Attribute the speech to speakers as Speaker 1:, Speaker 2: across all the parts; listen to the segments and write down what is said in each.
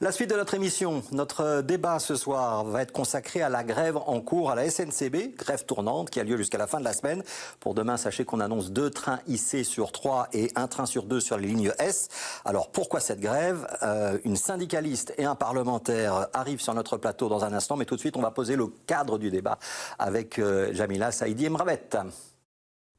Speaker 1: La suite de notre émission, notre débat ce soir va être consacré à la grève en cours à la SNCB, grève tournante qui a lieu jusqu'à la fin de la semaine. Pour demain, sachez qu'on annonce 2 trains IC sur 3 et 1 train sur 2 sur les lignes S. Alors pourquoi cette grève? Une syndicaliste et un parlementaire arrivent sur notre plateau dans un instant, mais tout de suite on va poser le cadre du débat avec Jamila Saïdi Emrabet.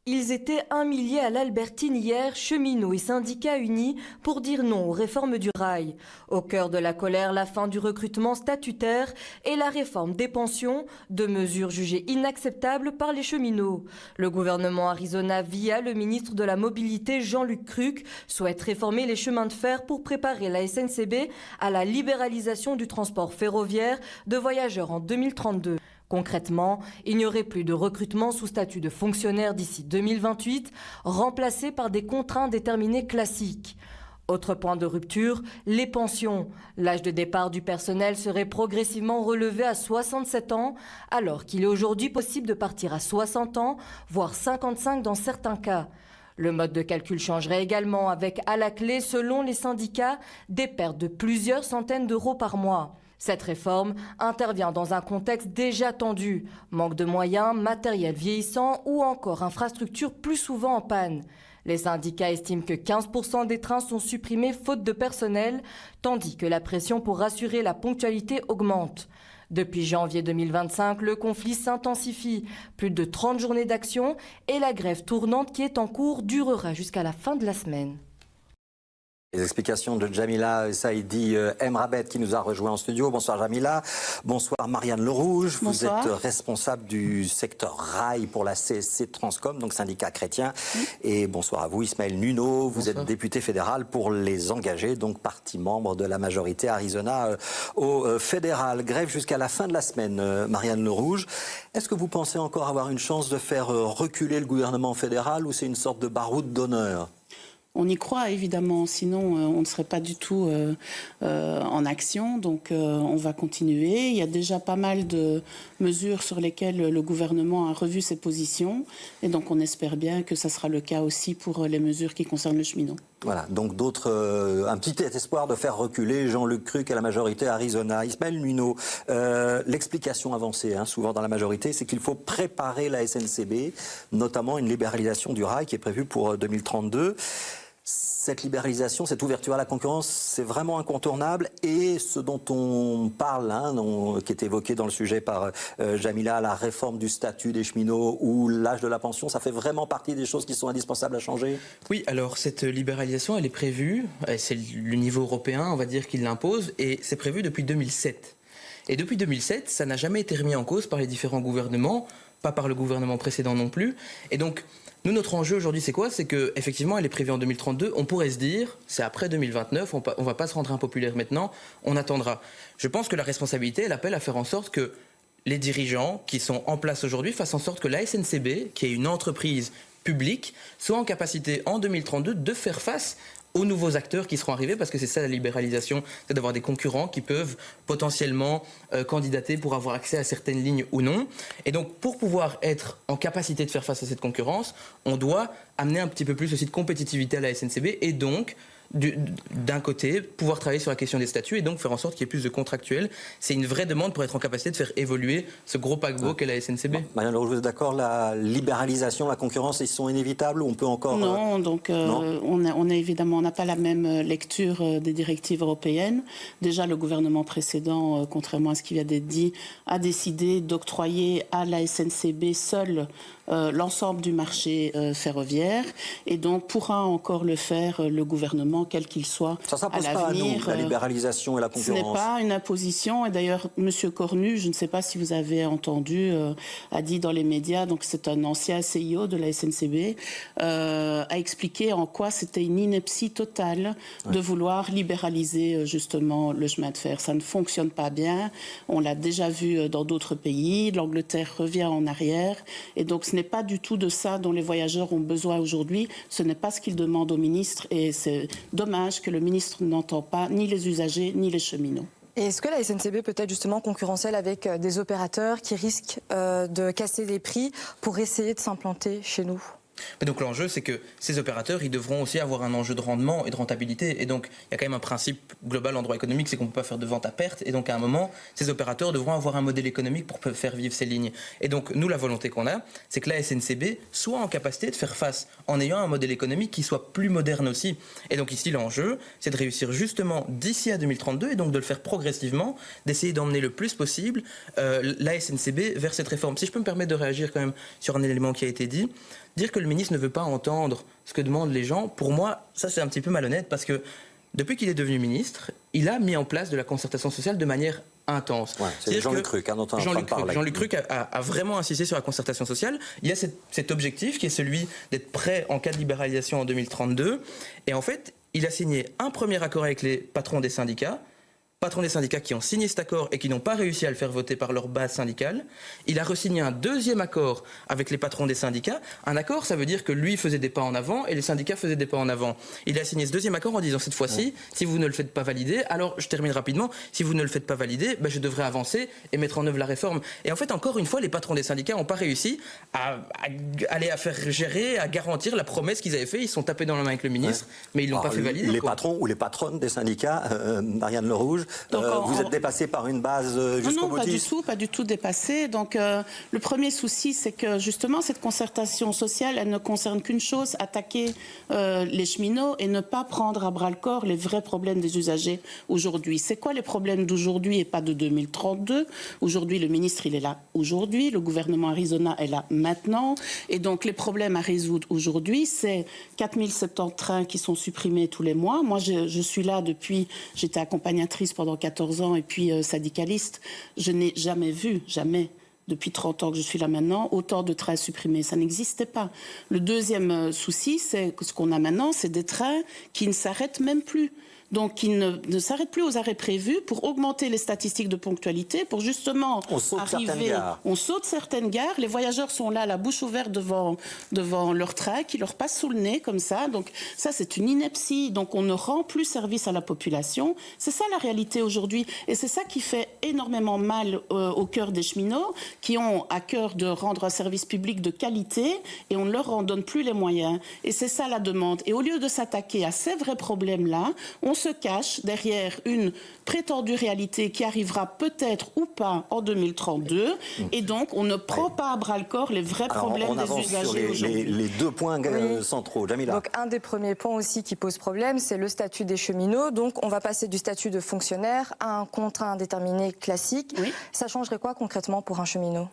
Speaker 2: Ils étaient 1 millier à l'Albertine hier, cheminots et syndicats unis pour dire non aux réformes du rail. Au cœur de la colère, la fin du recrutement statutaire et la réforme des pensions, 2 mesures jugées inacceptables par les cheminots. Le gouvernement Arizona, via le ministre de la Mobilité Jean-Luc Cruc, souhaite réformer les chemins de fer pour préparer la SNCB à la libéralisation du transport ferroviaire de voyageurs en 2032. Concrètement, il n'y aurait plus de recrutement sous statut de fonctionnaire d'ici 2028, remplacé par des contrats indéterminés classiques. Autre point de rupture, les pensions. L'âge de départ du personnel serait progressivement relevé à 67 ans, alors qu'il est aujourd'hui possible de partir à 60 ans, voire 55 dans certains cas. Le mode de calcul changerait également avec, à la clé, selon les syndicats, des pertes de plusieurs centaines d'euros par mois. Cette réforme intervient dans un contexte déjà tendu, manque de moyens, matériel vieillissant ou encore infrastructures plus souvent en panne. Les syndicats estiment que 15% des trains sont supprimés faute de personnel, tandis que la pression pour assurer la ponctualité augmente. Depuis janvier 2025, le conflit s'intensifie. Plus de 30 journées d'action et la grève tournante qui est en cours durera jusqu'à la fin de la semaine.
Speaker 1: Les explications de Jamila Saïdi Emrabet qui nous a rejoint en studio. Bonsoir Jamila. Bonsoir Marianne Lerouge.
Speaker 3: Bonsoir.
Speaker 1: Vous êtes responsable du secteur rail pour la CSC Transcom, donc syndicat chrétien. Et bonsoir à vous Ismaël Nuno. Vous êtes député fédéral pour les engagés, donc parti membre de la majorité Arizona au fédéral. Grève jusqu'à la fin de la semaine, Marianne Lerouge. Est-ce que vous pensez encore avoir une chance de faire reculer le gouvernement fédéral ou c'est une sorte de baroud d'honneur ?
Speaker 3: On y croit évidemment, sinon on ne serait pas du tout en action. Donc on va continuer. Il y a déjà pas mal de mesures sur lesquelles le gouvernement a revu ses positions. Et donc on espère bien que ça sera le cas aussi pour les mesures qui concernent le cheminot.
Speaker 1: Voilà, donc un petit espoir de faire reculer Jean-Luc Cruc à la majorité Arizona. Ismaël Nuno, l'explication avancée souvent dans la majorité, c'est qu'il faut préparer la SNCB, notamment une libéralisation du rail qui est prévue pour 2032. Cette libéralisation, cette ouverture à la concurrence, c'est vraiment incontournable. Et ce dont on parle, qui est évoqué dans le sujet par Jamila, la réforme du statut des cheminots ou l'âge de la pension, ça fait vraiment partie des choses qui sont indispensables à changer?
Speaker 4: Oui, alors cette libéralisation, elle est prévue, c'est le niveau européen, on va dire, qui l'impose, et c'est prévu depuis 2007. Et depuis 2007, ça n'a jamais été remis en cause par les différents gouvernements, pas par le gouvernement précédent non plus. Et donc, nous, notre enjeu aujourd'hui, c'est quoi? C'est qu'effectivement, elle est prévue en 2032. On pourrait se dire, c'est après 2029, on ne va pas se rendre impopulaire maintenant, on attendra. Je pense que la responsabilité, elle appelle à faire en sorte que les dirigeants qui sont en place aujourd'hui fassent en sorte que la SNCB, qui est une entreprise publique, soit en capacité en 2032 de faire face aux nouveaux acteurs qui seront arrivés, parce que c'est ça la libéralisation, c'est d'avoir des concurrents qui peuvent potentiellement candidater pour avoir accès à certaines lignes ou non. Et donc pour pouvoir être en capacité de faire face à cette concurrence, on doit amener un petit peu plus aussi de compétitivité à la SNCB et donc d'un côté, pouvoir travailler sur la question des statuts et donc faire en sorte qu'il y ait plus de contractuels. C'est une vraie demande pour être en capacité de faire évoluer ce gros paquebot qu'est la SNCB.
Speaker 1: Marianne Lerouge, vous êtes d'accord, la libéralisation, la concurrence, ils sont inévitables ou on peut encore...
Speaker 3: Non, donc non. On n'a pas la même lecture des directives européennes. Déjà, le gouvernement précédent, contrairement à ce qui vient d'être dit, a décidé d'octroyer à la SNCB seule l'ensemble du marché ferroviaire et donc pourra encore le faire le gouvernement, quel qu'il soit,
Speaker 1: ça
Speaker 3: à l'avenir.
Speaker 1: Pas à nous, la libéralisation et la concurrence.
Speaker 3: Ce n'est pas une imposition et d'ailleurs M. Cornu, je ne sais pas si vous avez entendu, a dit dans les médias, donc c'est un ancien CIO de la SNCB, a expliqué en quoi c'était une ineptie totale de vouloir libéraliser justement le chemin de fer. Ça ne fonctionne pas bien, on l'a déjà vu dans d'autres pays, l'Angleterre revient en arrière et donc ce n'est pas du tout de ça dont les voyageurs ont besoin aujourd'hui. Ce n'est pas ce qu'ils demandent au ministre et c'est dommage que le ministre n'entend pas ni les usagers ni les cheminots.
Speaker 5: Et est-ce que la SNCB peut être justement concurrentielle avec des opérateurs qui risquent de casser les prix pour essayer de s'implanter chez nous ?
Speaker 4: Mais donc l'enjeu, c'est que ces opérateurs, ils devront aussi avoir un enjeu de rendement et de rentabilité. Et donc, il y a quand même un principe global en droit économique, c'est qu'on ne peut pas faire de vente à perte. Et donc, à un moment, ces opérateurs devront avoir un modèle économique pour faire vivre ces lignes. Et donc, nous, la volonté qu'on a, c'est que la SNCB soit en capacité de faire face en ayant un modèle économique qui soit plus moderne aussi. Et donc ici, l'enjeu, c'est de réussir justement d'ici à 2032, et donc de le faire progressivement, d'essayer d'emmener le plus possible la SNCB vers cette réforme. Si je peux me permettre de réagir quand même sur un élément qui a été dit, dire que le ministre ne veut pas entendre ce que demandent les gens, pour moi, ça c'est un petit peu malhonnête parce que depuis qu'il est devenu ministre, il a mis en place de la concertation sociale de manière intense.
Speaker 1: Ouais, c'est Jean-Luc Cruc, dont on est en train de parler.
Speaker 4: Jean-Luc Cruc a vraiment insisté sur la concertation sociale. Il y a cet objectif qui est celui d'être prêt en cas de libéralisation en 2032. Et en fait, il a signé un premier accord avec les patrons des syndicats qui ont signé cet accord et qui n'ont pas réussi à le faire voter par leur base syndicale. Il a re-signé un deuxième accord avec les patrons des syndicats. Un accord, ça veut dire que lui faisait des pas en avant et les syndicats faisaient des pas en avant. Il a signé ce deuxième accord en disant cette fois-ci, si vous ne le faites pas valider, alors je termine rapidement, si vous ne le faites pas valider, je devrais avancer et mettre en œuvre la réforme. Et en fait, encore une fois, les patrons des syndicats n'ont pas réussi à faire gérer, à garantir la promesse qu'ils avaient faite. Ils sont tapés dans la main avec le ministre, mais ils ne l'ont pas fait valider.
Speaker 1: Les patrons ou les patronnes des syndicats, Marianne Le Rouge, vous êtes dépassé par une base jusqu'au boutiste?
Speaker 3: Non, pas du tout dépassé. Donc le premier souci, c'est que justement cette concertation sociale, elle ne concerne qu'une chose, attaquer les cheminots et ne pas prendre à bras le corps les vrais problèmes des usagers aujourd'hui. C'est quoi les problèmes d'aujourd'hui et pas de 2032? Aujourd'hui, le ministre, il est là aujourd'hui, le gouvernement Arizona est là maintenant. Et donc les problèmes à résoudre aujourd'hui, c'est 4070 trains qui sont supprimés tous les mois. Moi, je suis là depuis, j'étais accompagnatrice pendant 14 ans et puis syndicaliste. Je n'ai jamais vu, depuis 30 ans que je suis là maintenant, autant de trains supprimés. Ça n'existait pas. Le deuxième souci, c'est que ce qu'on a maintenant, c'est des trains qui ne s'arrêtent même plus. Donc, qui ne s'arrêtent plus aux arrêts prévus pour augmenter les statistiques de ponctualité, pour justement arriver... On saute certaines gares. Les voyageurs sont là, la bouche ouverte devant leur train, qui leur passe sous le nez, comme ça. Donc, ça, c'est une ineptie. Donc, on ne rend plus service à la population. C'est ça, la réalité aujourd'hui. Et c'est ça qui fait énormément mal au cœur des cheminots, qui ont à cœur de rendre un service public de qualité, et on ne leur en donne plus les moyens. Et c'est ça, la demande. Et au lieu de s'attaquer à ces vrais problèmes-là, on se cache derrière une prétendue réalité qui arrivera peut-être ou pas en 2032, et donc on ne prend pas à bras le corps les vrais problèmes des usagers aujourd'hui.
Speaker 1: Les deux points centraux. Jamila.
Speaker 5: Donc un des premiers points aussi qui pose problème, c'est le statut des cheminots. Donc on va passer du statut de fonctionnaire à un contrat indéterminé classique. Oui. Ça changerait quoi concrètement pour un cheminot ?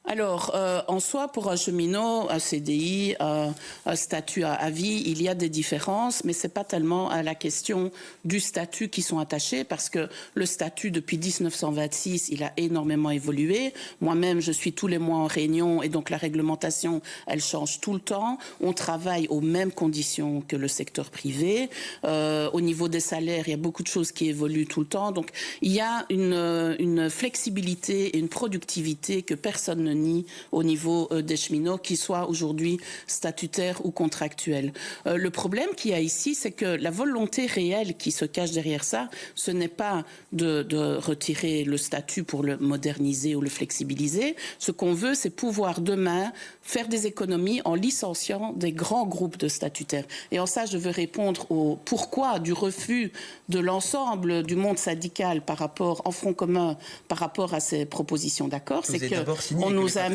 Speaker 3: Alors, en soi, pour un cheminot, un CDI, un statut à vie, il y a des différences, mais c'est pas tellement à la question du statut qui sont attachés, parce que le statut, depuis 1926, il a énormément évolué. Moi-même, je suis tous les mois en réunion, et donc la réglementation, elle change tout le temps. On travaille aux mêmes conditions que le secteur privé. Au niveau des salaires, il y a beaucoup de choses qui évoluent tout le temps. Donc, il y a une flexibilité et une productivité que personne ne nie au niveau des cheminots, qu'ils soient aujourd'hui statutaires ou contractuels. Le problème qu'il y a ici, c'est que la volonté réelle qui se cache derrière ça, ce n'est pas de retirer le statut pour le moderniser ou le flexibiliser. Ce qu'on veut, c'est pouvoir demain faire des économies en licenciant des grands groupes de statutaires. Et en ça, je veux répondre au pourquoi du refus de l'ensemble du monde syndical en front commun par rapport à ces propositions d'accord. C'est qu'on nous a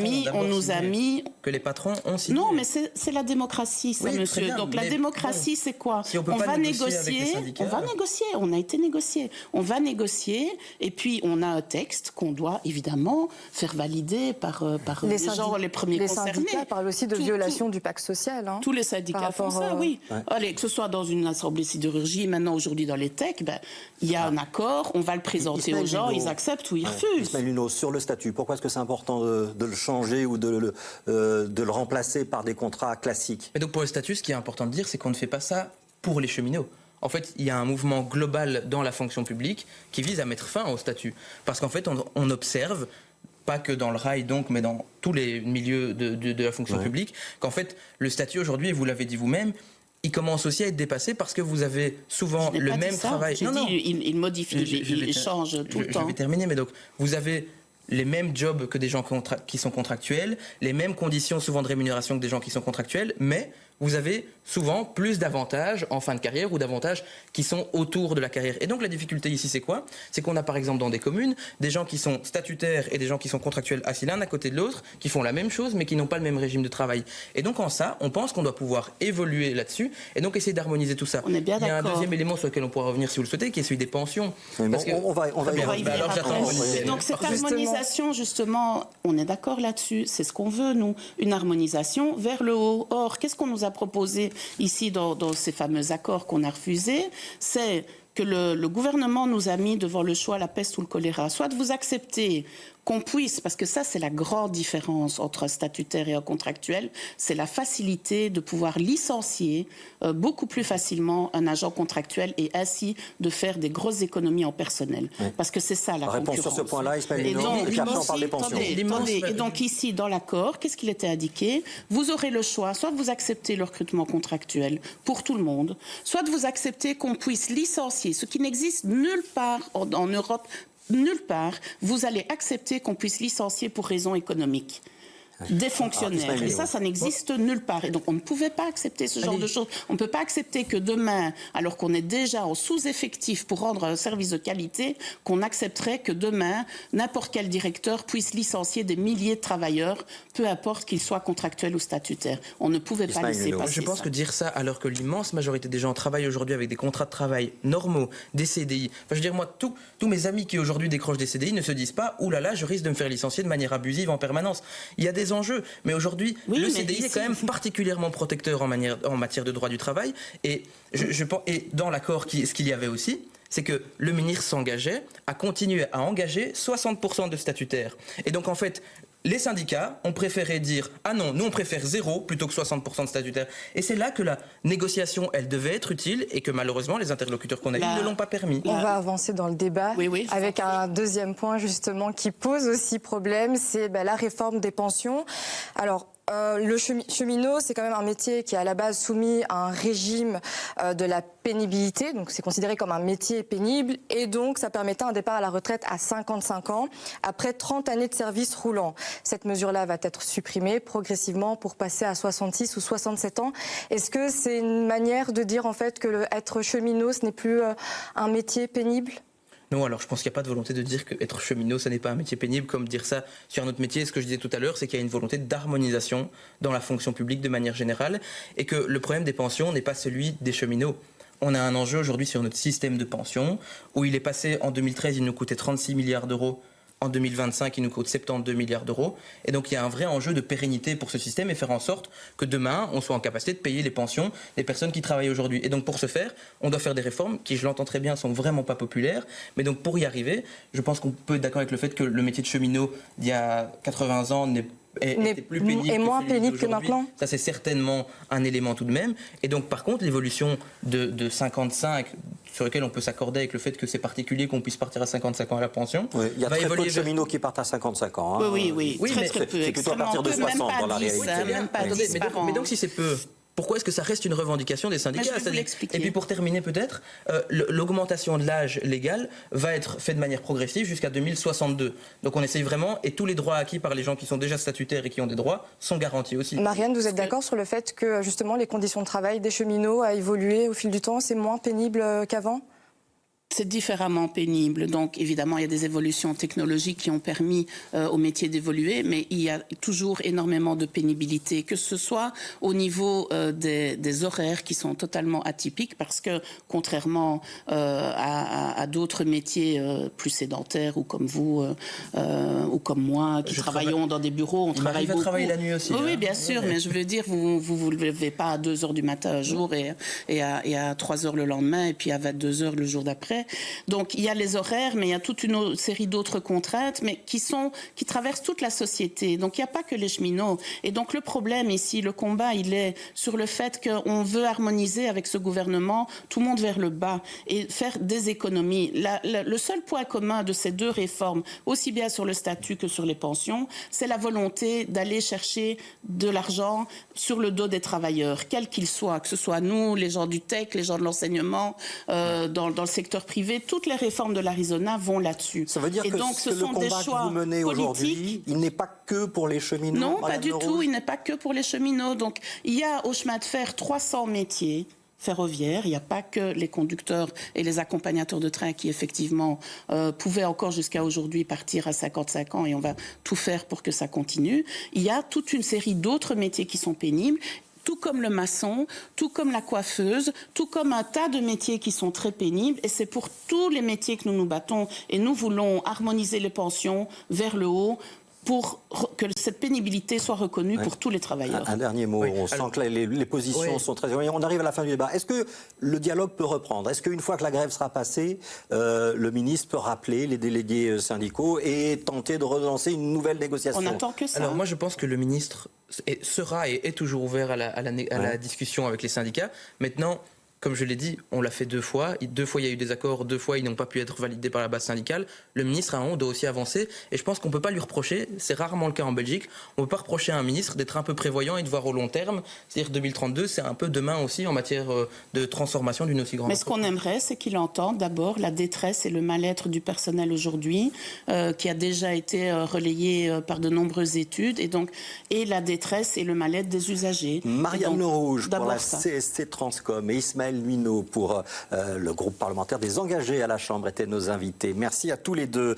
Speaker 3: mis...
Speaker 4: Que les patrons ont signé.
Speaker 3: Non, mais c'est la démocratie, ça, monsieur. Bien, donc la démocratie, c'est quoi?
Speaker 4: Si on va négocier.
Speaker 3: On a été négocié. On va négocier, et puis on a un texte qu'on doit évidemment faire valider par les premiers concernés.
Speaker 5: Les syndicats parlent aussi de violation du pacte social. Hein,
Speaker 3: tous les syndicats font ça, oui. Ouais. Allez, que ce soit dans une assemblée sidérurgie, maintenant aujourd'hui dans les techs, il y a un accord, on va le présenter aux gens, ils acceptent ou ils refusent.
Speaker 1: Ismaël Luneau, sur le statut, pourquoi est-ce que c'est important de le changer ou de le remplacer par des contrats classiques?
Speaker 4: Mais donc pour le statut, ce qui est important de dire, c'est qu'on ne fait pas ça pour les cheminots. En fait, il y a un mouvement global dans la fonction publique qui vise à mettre fin au statut. Parce qu'en fait, on observe, pas que dans le rail donc, mais dans tous les milieux de la fonction publique, qu'en fait, le statut aujourd'hui, et vous l'avez dit vous-même, il commence aussi à être dépassé parce que vous avez souvent le même travail.
Speaker 3: Il modifie, il change tout le temps.
Speaker 4: Je vais terminer, mais donc vous avez les mêmes jobs que des gens qui sont contractuels, les mêmes conditions souvent de rémunération que des gens qui sont contractuels, mais vous avez souvent plus d'avantages en fin de carrière ou d'avantages qui sont autour de la carrière. Et donc la difficulté ici, c'est quoi? C'est qu'on a par exemple dans des communes des gens qui sont statutaires et des gens qui sont contractuels assis l'un à côté de l'autre, qui font la même chose mais qui n'ont pas le même régime de travail. Et donc en ça, on pense qu'on doit pouvoir évoluer là-dessus et donc essayer d'harmoniser tout ça.
Speaker 3: On est bien d'accord.
Speaker 4: Il y a un deuxième élément sur lequel on pourra revenir si vous le souhaitez, qui est celui des pensions.
Speaker 1: Parce on va y revenir.
Speaker 4: Alors j'attends.
Speaker 3: Donc cette harmonisation, justement, on est d'accord là-dessus, c'est ce qu'on veut, nous, une harmonisation vers le haut. Or, qu'est-ce qu'on nous a proposé ici dans ces fameux accords qu'on a refusés? C'est que le gouvernement nous a mis devant le choix la peste ou le choléra. Soit de vous accepter qu'on puisse, parce que ça c'est la grande différence entre un statutaire et un contractuel, c'est la facilité de pouvoir licencier beaucoup plus facilement un agent contractuel et ainsi de faire des grosses économies en personnel. Oui. Parce que c'est ça la concurrence.
Speaker 1: Réponse sur ce point-là, Ismaël Lino, et puis après on parle des pensions.
Speaker 3: Attendez. Et donc ici, dans l'accord, qu'est-ce qu'il était indiqué? Vous aurez le choix, soit de vous accepter le recrutement contractuel pour tout le monde, soit de vous accepter qu'on puisse licencier, ce qui n'existe nulle part en Europe. Nulle part, vous allez accepter qu'on puisse licencier pour raisons économiques des fonctionnaires. Et ça n'existe nulle part. Et donc, on ne pouvait pas accepter ce genre de choses. On ne peut pas accepter que demain, alors qu'on est déjà en sous-effectif pour rendre un service de qualité, qu'on accepterait que demain, n'importe quel directeur puisse licencier des milliers de travailleurs, peu importe qu'ils soient contractuels ou statutaires. On ne pouvait pas laisser passer ça.
Speaker 4: Je pense que dire ça, alors que l'immense majorité des gens travaillent aujourd'hui avec des contrats de travail normaux, des CDI. Enfin, je veux dire, moi, tous mes amis qui aujourd'hui décrochent des CDI ne se disent pas « Ouh là là, je risque de me faire licencier de manière abusive en permanence ». Il y a des enjeux, mais aujourd'hui, le CDI est quand même particulièrement protecteur en matière de droit du travail. Et je pense, et dans l'accord, ce qu'il y avait aussi, c'est que le ministre s'engageait à continuer à engager 60% de statutaires. Et donc en fait, les syndicats ont préféré dire « Ah non, nous on préfère 0 plutôt que 60% de statutaires ». Et c'est là que la négociation, elle devait être utile et que malheureusement, les interlocuteurs qu'on a eus ne l'ont pas permis.
Speaker 5: On va avancer dans le débat avec un deuxième point justement qui pose aussi problème, c'est la réforme des pensions. Alors, le cheminot, c'est quand même un métier qui est à la base soumis à un régime de la pénibilité, donc c'est considéré comme un métier pénible, et donc ça permettait un départ à la retraite à 55 ans, après 30 années de service roulant. Cette mesure-là va être supprimée progressivement pour passer à 66 ou 67 ans. Est-ce que c'est une manière de dire en fait que être cheminot, ce n'est plus un métier pénible ?
Speaker 4: Non, alors je pense qu'il n'y a pas de volonté de dire qu'être cheminot, ça n'est pas un métier pénible, comme dire ça sur un autre métier. Ce que je disais tout à l'heure, c'est qu'il y a une volonté d'harmonisation dans la fonction publique de manière générale, et que le problème des pensions n'est pas celui des cheminots. On a un enjeu aujourd'hui sur notre système de pension, où il est passé en 2013, il nous coûtait 36 milliards d'euros. En 2025, il nous coûte 72 milliards d'euros. Et donc, il y a un vrai enjeu de pérennité pour ce système et faire en sorte que demain, on soit en capacité de payer les pensions des personnes qui travaillent aujourd'hui. Et donc, pour ce faire, on doit faire des réformes qui, je l'entends très bien, sont vraiment pas populaires. Mais donc, pour y arriver, je pense qu'on peut être d'accord avec le fait que le métier de cheminot d'il y a 80 ans était plus pénible
Speaker 5: et moins pénible que maintenant.
Speaker 4: Ça, c'est certainement un élément tout de même. Et donc, par contre, l'évolution de 55, sur lequel on peut s'accorder avec le fait que c'est particulier qu'on puisse partir à 55 ans à la pension.
Speaker 1: Oui, il y a très peu de cheminots qui partent à 55 ans. Hein.
Speaker 3: Oui, très peu.
Speaker 1: C'est plutôt à partir de 60 dans la réalité.
Speaker 4: Mais donc, si c'est peu... Pourquoi est-ce que ça reste une revendication des syndicats? Et puis pour terminer peut-être, l'augmentation de l'âge légal va être faite de manière progressive jusqu'à 2062. Donc on essaye vraiment, et tous les droits acquis par les gens qui sont déjà statutaires et qui ont des droits sont garantis aussi.
Speaker 5: Marianne, vous êtes d'accord sur le fait que justement les conditions de travail des cheminots a évolué au fil du temps, c'est moins pénible qu'avant ?
Speaker 3: C'est différemment pénible. Donc, évidemment, il y a des évolutions technologiques qui ont permis au métier d'évoluer, mais il y a toujours énormément de pénibilité, que ce soit au niveau des horaires qui sont totalement atypiques, parce que, contrairement à d'autres métiers plus sédentaires, ou comme vous, ou comme moi, qui travaillons dans des bureaux, on travaille beaucoup.
Speaker 4: Travailler la nuit aussi.
Speaker 3: Oui, bien sûr, mais je veux dire, vous levez pas à 2h du matin un jour et à 3h le lendemain, et puis à 22h le jour d'après. Donc il y a les horaires, mais il y a toute une série d'autres contraintes, mais qui traversent toute la société. Donc il n'y a pas que les cheminots. Et donc le problème ici, le combat, il est sur le fait qu'on veut harmoniser avec ce gouvernement tout le monde vers le bas et faire des économies. Le seul point commun de ces deux réformes, aussi bien sur le statut que sur les pensions, c'est la volonté d'aller chercher de l'argent sur le dos des travailleurs, quels qu'ils soient, que ce soit nous, les gens du tech, les gens de l'enseignement, dans le secteur privé, privé. Toutes les réformes de l'Arizona vont là-dessus.
Speaker 1: Ça veut dire que
Speaker 3: donc,
Speaker 1: le combat que vous menez aujourd'hui, il n'est pas que pour les cheminots?
Speaker 3: Non, pas du tout. Il n'est pas que pour les cheminots. Donc, il y a au chemin de fer 300 métiers ferroviaire. Il n'y a pas que les conducteurs et les accompagnateurs de train qui, effectivement, pouvaient encore jusqu'à aujourd'hui partir à 55 ans et on va tout faire pour que ça continue. Il y a toute une série d'autres métiers qui sont pénibles, tout comme le maçon, tout comme la coiffeuse, tout comme un tas de métiers qui sont très pénibles. Et c'est pour tous les métiers que nous nous battons. Et nous voulons harmoniser les pensions vers le haut, pour que cette pénibilité soit reconnue pour tous les travailleurs.
Speaker 1: Un dernier mot, on sent que les positions sont très... On arrive à la fin du débat. Est-ce que le dialogue peut reprendre? Est-ce qu'une fois que la grève sera passée, le ministre peut rappeler les délégués syndicaux et tenter de relancer une nouvelle négociation?
Speaker 3: On attend que ça.
Speaker 4: Alors moi je pense que le ministre sera et est toujours ouvert à la discussion avec les syndicats. Maintenant, comme je l'ai dit, on l'a fait 2 fois. 2 fois, il y a eu des accords. 2 fois, ils n'ont pas pu être validés par la base syndicale. Le ministre, à un moment, doit aussi avancer. Et je pense qu'on ne peut pas lui reprocher, c'est rarement le cas en Belgique, on ne peut pas reprocher à un ministre d'être un peu prévoyant et de voir au long terme. C'est-à-dire 2032, c'est un peu demain aussi en matière de transformation d'une aussi grande
Speaker 3: Mais ce qu'on aimerait, c'est qu'il entende d'abord la détresse et le mal-être du personnel aujourd'hui, qui a déjà été relayé par de nombreuses études, et la détresse et le mal-être des usagers.
Speaker 1: Marianne Lerouge pour la CSC Transcom et Ismaël Luineau pour le groupe parlementaire des engagés à la Chambre étaient nos invités. Merci à tous les deux.